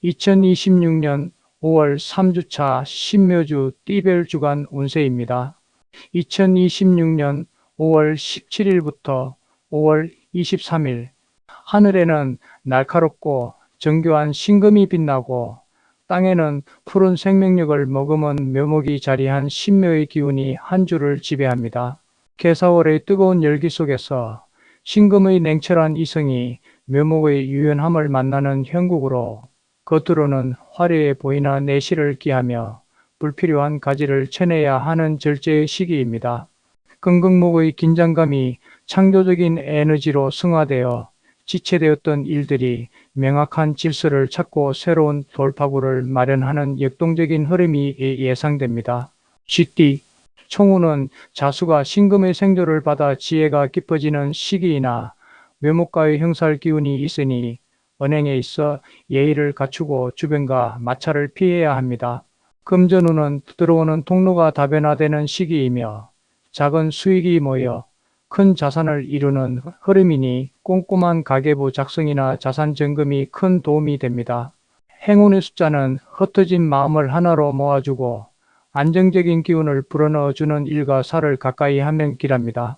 2026년 5월 3주차 신묘주 띠별 주간 운세입니다. 2026년 5월 17일부터 5월 23일 하늘에는 날카롭고 정교한 신금이 빛나고 땅에는 푸른 생명력을 머금은 묘목이 자리한 신묘의 기운이 한 주를 지배합니다. 개사월의 뜨거운 열기 속에서 신금의 냉철한 이성이 묘목의 유연함을 만나는 형국으로 겉으로는 화려해 보이나 내실을 기하며 불필요한 가지를 쳐내야 하는 절제의 시기입니다. 금극목의 긴장감이 창조적인 에너지로 승화되어 지체되었던 일들이 명확한 질서를 찾고 새로운 돌파구를 마련하는 역동적인 흐름이 예상됩니다. 쥐띠 총우는 자수가 신금의 생조를 받아 지혜가 깊어지는 시기이나 묘목과의 형살 기운이 있으니 언행에 있어 예의를 갖추고 주변과 마찰을 피해야 합니다. 금전운은 들어오는 통로가 다변화되는 시기이며 작은 수익이 모여 큰 자산을 이루는 흐름이니 꼼꼼한 가계부 작성이나 자산 점검이 큰 도움이 됩니다. 행운의 숫자는 흩어진 마음을 하나로 모아주고 안정적인 기운을 불어넣어주는 일과 사를 가까이 하면 길합니다.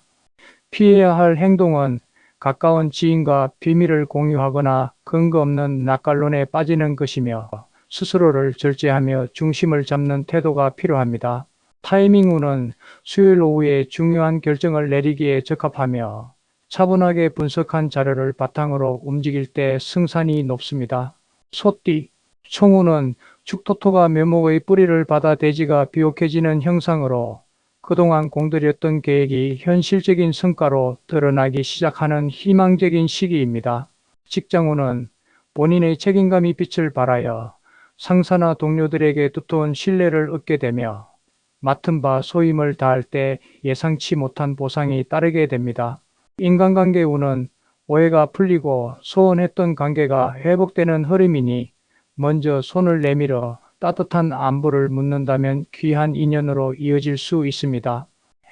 피해야 할 행동은 가까운 지인과 비밀을 공유하거나 근거 없는 낯갈론에 빠지는 것이며 스스로를 절제하며 중심을 잡는 태도가 필요합니다. 타이밍운은 수요일 오후에 중요한 결정을 내리기에 적합하며 차분하게 분석한 자료를 바탕으로 움직일 때 승산이 높습니다. 소띠 총운은 축토토가 묘목의 뿌리를 받아 대지가 비옥해지는 형상으로 그동안 공들였던 계획이 현실적인 성과로 드러나기 시작하는 희망적인 시기입니다. 직장운은 본인의 책임감이 빛을 발하여 상사나 동료들에게 두터운 신뢰를 얻게 되며 맡은 바 소임을 다할 때 예상치 못한 보상이 따르게 됩니다. 인간관계 운은 오해가 풀리고 소원했던 관계가 회복되는 흐름이니 먼저 손을 내밀어 따뜻한 안부를 묻는다면 귀한 인연으로 이어질 수 있습니다.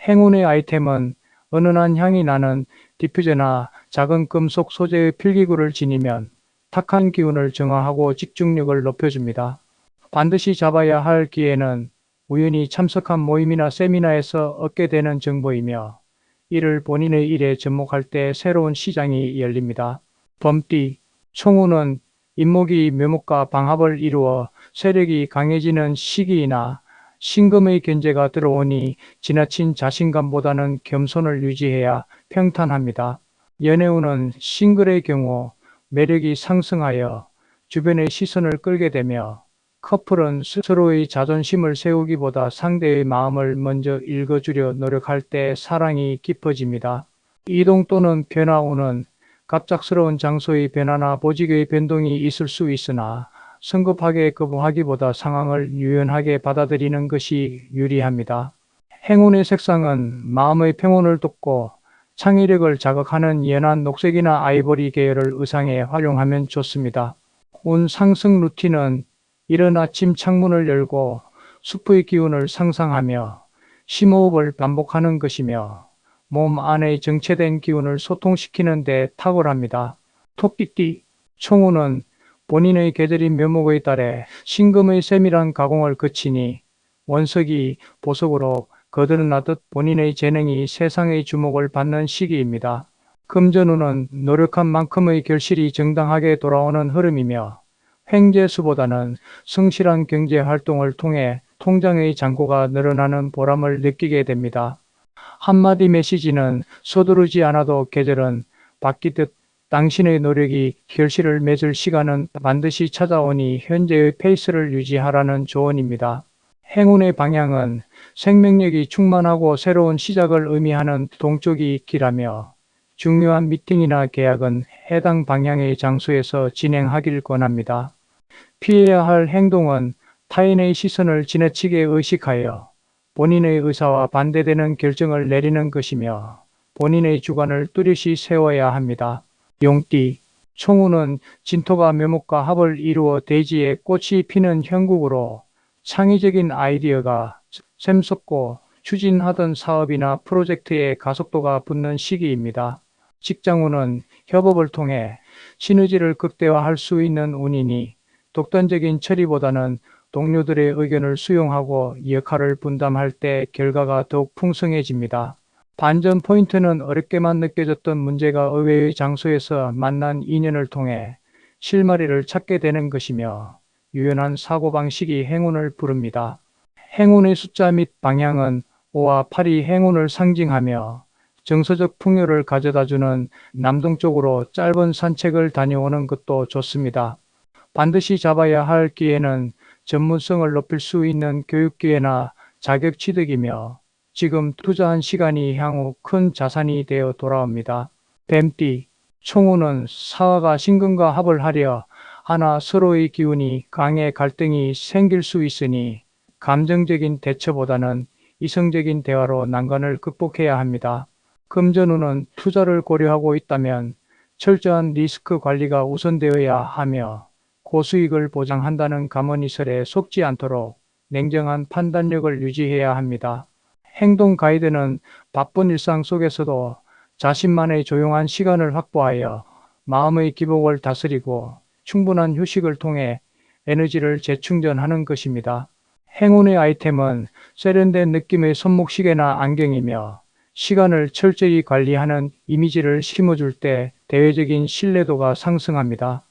행운의 아이템은 은은한 향이 나는 디퓨저나 작은 금속 소재의 필기구를 지니면 탁한 기운을 정화하고 집중력을 높여줍니다. 반드시 잡아야 할 기회는 우연히 참석한 모임이나 세미나에서 얻게 되는 정보이며 이를 본인의 일에 접목할 때 새로운 시장이 열립니다. 범띠 총우는 인목이 묘목과 방합을 이루어 세력이 강해지는 시기이나 신금의 견제가 들어오니 지나친 자신감보다는 겸손을 유지해야 평탄합니다. 연애운은 싱글의 경우 매력이 상승하여 주변의 시선을 끌게 되며 커플은 스스로의 자존심을 세우기보다 상대의 마음을 먼저 읽어주려 노력할 때 사랑이 깊어집니다. 이동 또는 변화운은 갑작스러운 장소의 변화나 보직의 변동이 있을 수 있으나 성급하게 거부하기보다 상황을 유연하게 받아들이는 것이 유리합니다. 행운의 색상은 마음의 평온을 돕고 창의력을 자극하는 연한 녹색이나 아이보리 계열을 의상에 활용하면 좋습니다. 운 상승 루틴은 이른 아침 창문을 열고 숲의 기운을 상상하며 심호흡을 반복하는 것이며 몸 안의 정체된 기운을 소통시키는 데 탁월합니다. 토끼띠 총우는 본인의 계절인 묘목에 따라 신금의 세밀한 가공을 거치니 원석이 보석으로 거드러나듯 본인의 재능이 세상의 주목을 받는 시기입니다. 금전운은 노력한 만큼의 결실이 정당하게 돌아오는 흐름이며 횡재수보다는 성실한 경제 활동을 통해 통장의 잔고가 늘어나는 보람을 느끼게 됩니다. 한마디 메시지는 서두르지 않아도 계절은 바뀌듯 당신의 노력이 결실을 맺을 시간은 반드시 찾아오니 현재의 페이스를 유지하라는 조언입니다. 행운의 방향은 생명력이 충만하고 새로운 시작을 의미하는 동쪽이 길하며 중요한 미팅이나 계약은 해당 방향의 장소에서 진행하길 권합니다. 피해야 할 행동은 타인의 시선을 지나치게 의식하여 본인의 의사와 반대되는 결정을 내리는 것이며 본인의 주관을 뚜렷이 세워야 합니다. 용띠 총우는 진토가 묘목과 합을 이루어 대지에 꽃이 피는 형국으로 창의적인 아이디어가 샘솟고 추진하던 사업이나 프로젝트에 가속도가 붙는 시기입니다. 직장운은 협업을 통해 시너지를 극대화할 수 있는 운이니 독단적인 처리보다는 동료들의 의견을 수용하고 역할을 분담할 때 결과가 더욱 풍성해집니다. 반전 포인트는 어렵게만 느껴졌던 문제가 의외의 장소에서 만난 인연을 통해 실마리를 찾게 되는 것이며, 유연한 사고방식이 행운을 부릅니다. 행운의 숫자 및 방향은 5와 8이 행운을 상징하며, 정서적 풍요를 가져다주는 남동쪽으로 짧은 산책을 다녀오는 것도 좋습니다. 반드시 잡아야 할 기회는 전문성을 높일 수 있는 교육기회나 자격 취득이며, 지금 투자한 시간이 향후 큰 자산이 되어 돌아옵니다. 뱀띠, 총우는 사화가 신금과 합을 하려 하나 서로의 기운이 강해 갈등이 생길 수 있으니, 감정적인 대처보다는 이성적인 대화로 난관을 극복해야 합니다. 금전운은 투자를 고려하고 있다면 철저한 리스크 관리가 우선되어야 하며, 고수익을 보장한다는 감언이설에 속지 않도록 냉정한 판단력을 유지해야 합니다. 행동 가이드는 바쁜 일상 속에서도 자신만의 조용한 시간을 확보하여 마음의 기복을 다스리고 충분한 휴식을 통해 에너지를 재충전하는 것입니다. 행운의 아이템은 세련된 느낌의 손목시계나 안경이며, 시간을 철저히 관리하는 이미지를 심어줄 때 대외적인 신뢰도가 상승합니다.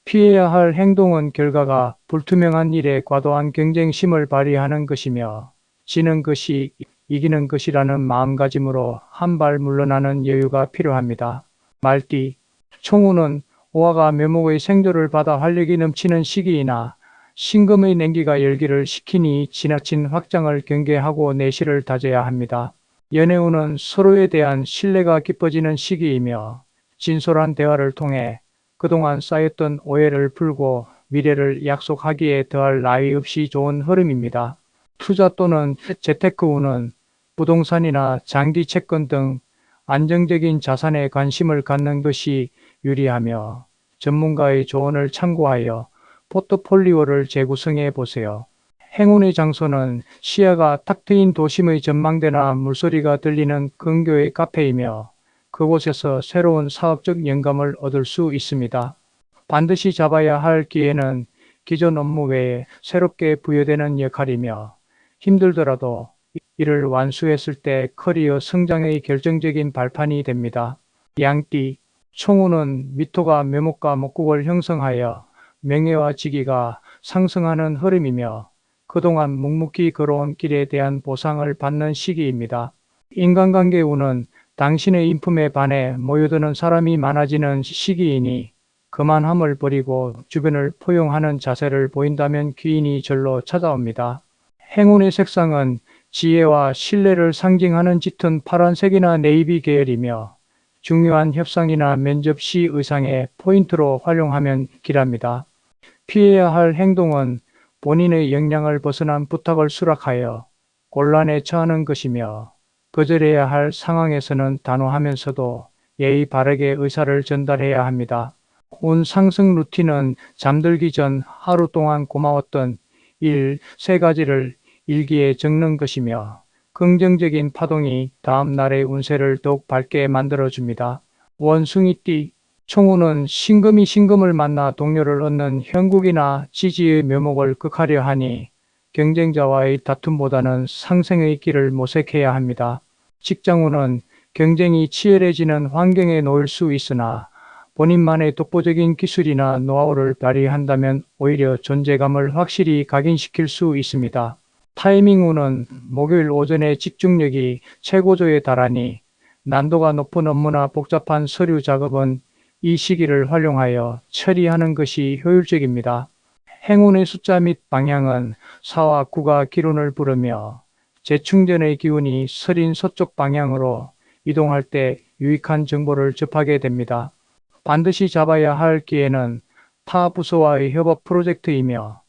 피해야 할 행동은 결과가 불투명한 일에 과도한 경쟁심을 발휘하는 것이며, 지는 것이 이기는 것이라는 마음가짐으로 한 발 물러나는 여유가 필요합니다. 말띠, 총우는 오화가 묘목의 생조를 받아 활력이 넘치는 시기이나 신금의 냉기가 열기를 식히니 지나친 확장을 경계하고 내실을 다져야 합니다. 연애운은 서로에 대한 신뢰가 깊어지는 시기이며, 진솔한 대화를 통해 그동안 쌓였던 오해를 풀고 미래를 약속하기에 더할 나위 없이 좋은 흐름입니다. 투자 또는 재테크운은 부동산이나 장기 채권 등 안정적인 자산에 관심을 갖는 것이 유리하며, 전문가의 조언을 참고하여 포트폴리오를 재구성해 보세요. 행운의 장소는 시야가 탁 트인 도심의 전망대나 물소리가 들리는 근교의 카페이며, 그곳에서 새로운 사업적 영감을 얻을 수 있습니다. 반드시 잡아야 할 기회는 기존 업무 외에 새롭게 부여되는 역할이며, 힘들더라도 이를 완수했을 때 커리어 성장의 결정적인 발판이 됩니다. 양띠, 총우는 미토가 묘목과 목국을 형성하여 명예와 직위가 상승하는 흐름이며, 그동안 묵묵히 걸어온 길에 대한 보상을 받는 시기입니다. 인간관계 운은 당신의 인품에 반해 모여드는 사람이 많아지는 시기이니, 거만함을 버리고 주변을 포용하는 자세를 보인다면 귀인이 절로 찾아옵니다. 행운의 색상은 지혜와 신뢰를 상징하는 짙은 파란색이나 네이비 계열이며, 중요한 협상이나 면접 시 의상의 포인트로 활용하면 길합니다. 피해야 할 행동은 본인의 역량을 벗어난 부탁을 수락하여 곤란에 처하는 것이며, 거절해야 할 상황에서는 단호하면서도 예의 바르게 의사를 전달해야 합니다. 운 상승 루틴은 잠들기 전 하루 동안 고마웠던 일 3가지를 일기에 적는 것이며, 긍정적인 파동이 다음 날의 운세를 더욱 밝게 만들어줍니다. 원숭이띠, 총우는 신금이 신금을 만나 동료를 얻는 형국이나 지지의 묘목을 극하려 하니, 경쟁자와의 다툼보다는 상생의 길을 모색해야 합니다. 직장운은 경쟁이 치열해지는 환경에 놓일 수 있으나, 본인만의 독보적인 기술이나 노하우를 발휘한다면 오히려 존재감을 확실히 각인시킬 수 있습니다. 타이밍운은 목요일 오전에 집중력이 최고조에 달하니, 난도가 높은 업무나 복잡한 서류 작업은 이 시기를 활용하여 처리하는 것이 효율적입니다. 행운의 숫자 및 방향은 4와 9가 기운을 부르며, 재충전의 기운이 서린 서쪽 방향으로 이동할 때 유익한 정보를 접하게 됩니다. 반드시 잡아야 할 기회는 타 부서와의 협업 프로젝트이며,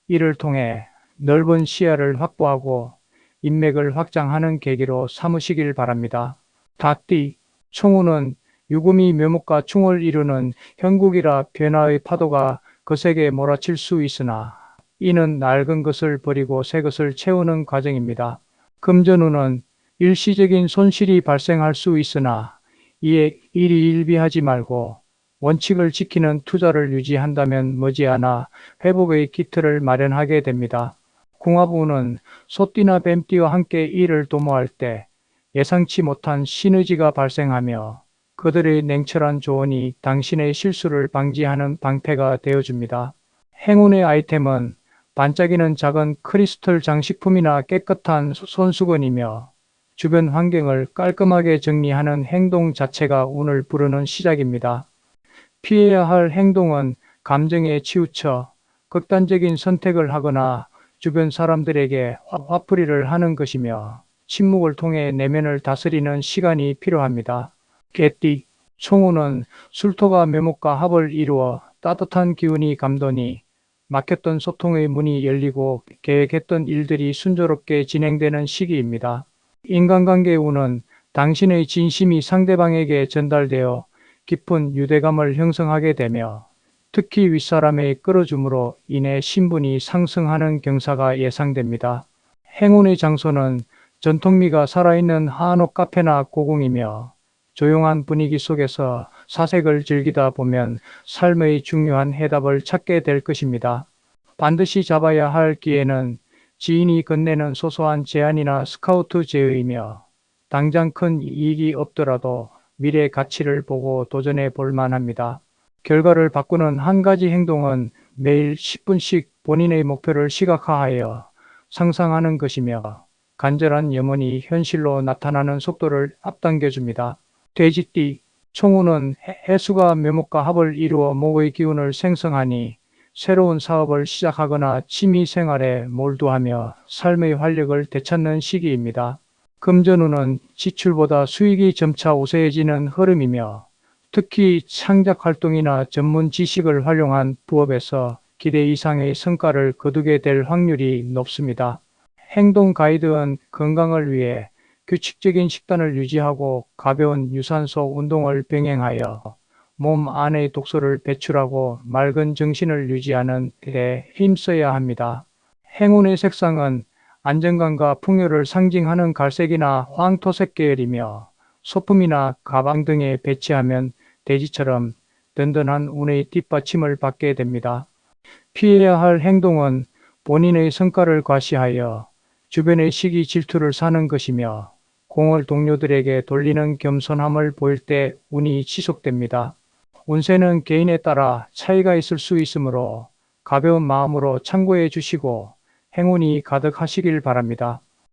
이를 통해 넓은 시야를 확보하고 인맥을 확장하는 계기로 삼으시길 바랍니다. 닭띠, 총우는 유금이 묘목과 충을 이루는 형국이라 변화의 파도가 거세게 몰아칠 수 있으나, 이는 낡은 것을 버리고 새 것을 채우는 과정입니다. 금전운은 일시적인 손실이 발생할 수 있으나, 이에 일희일비하지 말고 원칙을 지키는 투자를 유지한다면 머지않아 회복의 기틀을 마련하게 됩니다. 궁합운은 소띠나 뱀띠와 함께 일을 도모할 때 예상치 못한 시너지가 발생하며 그들의 냉철한 조언이 당신의 실수를 방지하는 방패가 되어줍니다. 행운의 아이템은 반짝이는 작은 크리스털 장식품이나 깨끗한 손수건이며 주변 환경을 깔끔하게 정리하는 행동 자체가 운을 부르는 시작입니다. 피해야 할 행동은 감정에 치우쳐 극단적인 선택을 하거나 주변 사람들에게 화풀이를 하는 것이며 침묵을 통해 내면을 다스리는 시간이 필요합니다. 개띠, 총우는 술토가 묘목과 합을 이루어 따뜻한 기운이 감도니 막혔던 소통의 문이 열리고 계획했던 일들이 순조롭게 진행되는 시기입니다. 인간관계 운은 당신의 진심이 상대방에게 전달되어 깊은 유대감을 형성하게 되며 특히 윗사람의 끌어줌으로 인해 신분이 상승하는 경사가 예상됩니다. 행운의 장소는 전통미가 살아있는 한옥 카페나 고궁이며 조용한 분위기 속에서 사색을 즐기다 보면 삶의 중요한 해답을 찾게 될 것입니다. 반드시 잡아야 할 기회는 지인이 건네는 소소한 제안이나 스카우트 제의이며 당장 큰 이익이 없더라도 미래 가치를 보고 도전해 볼 만합니다. 결과를 바꾸는 한 가지 행동은 매일 10분씩 본인의 목표를 시각화하여 상상하는 것이며 간절한 염원이 현실로 나타나는 속도를 앞당겨줍니다. 돼지띠, 총우는 해수가 묘목과 합을 이루어 목의 기운을 생성하니 새로운 사업을 시작하거나 취미 생활에 몰두하며 삶의 활력을 되찾는 시기입니다. 금전운은 지출보다 수익이 점차 우세해지는 흐름이며 특히 창작 활동이나 전문 지식을 활용한 부업에서 기대 이상의 성과를 거두게 될 확률이 높습니다. 행동 가이드는 건강을 위해 규칙적인 식단을 유지하고 가벼운 유산소 운동을 병행하여 몸 안의 독소를 배출하고 맑은 정신을 유지하는 데 힘써야 합니다. 행운의 색상은 안정감과 풍요를 상징하는 갈색이나 황토색 계열이며 소품이나 가방 등에 배치하면 돼지처럼 든든한 운의 뒷받침을 받게 됩니다. 피해야 할 행동은 본인의 성과를 과시하여 주변의 시기 질투를 사는 것이며 공을 동료들에게 돌리는 겸손함을 보일 때 운이 지속됩니다. 운세는 개인에 따라 차이가 있을 수 있으므로 가벼운 마음으로 참고해 주시고 행운이 가득하시길 바랍니다.